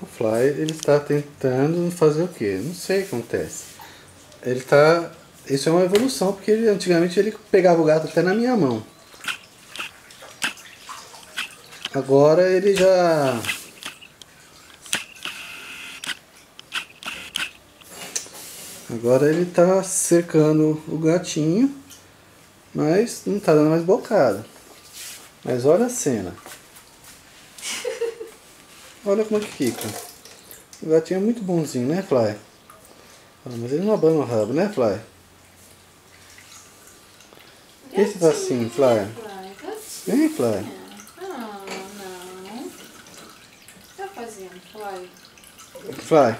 O Fly, ele está tentando fazer o quê? Não sei o que acontece. Ele tá... Isso é uma evolução, porque antigamente ele pegava o gato até na minha mão. Agora ele já... Agora ele tá cercando o gatinho, mas não tá dando mais bocada. Mas olha a cena. Olha como é que fica. O gatinho é muito bonzinho, né, Fly? Ah, mas ele não abana o rabo, né, Fly? Por que você tá assim, Fly? Vem, Fly. Ah, não. O que tá fazendo, Fly? Fly.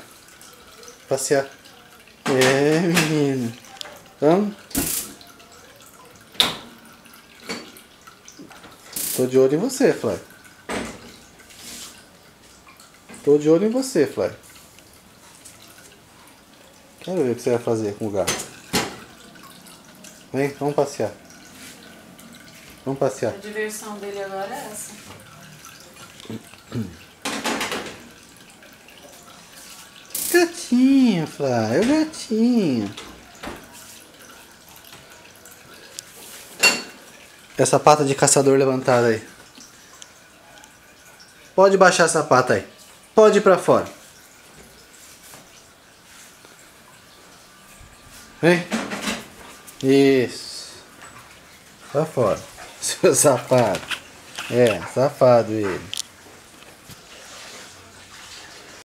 Passear. É, menino. Vamos? Tô de olho em você, Fly. Tô de olho em você, Fly. Quero ver o que você vai fazer com o gato. Vem, vamos passear. Vamos passear. A diversão dele agora é essa. Gatinho, Fly. É o gatinho. Essa pata de caçador levantada aí. Pode baixar essa pata aí. Pode ir pra fora. Vem. Isso. Pra fora. Seu safado. É, safado ele.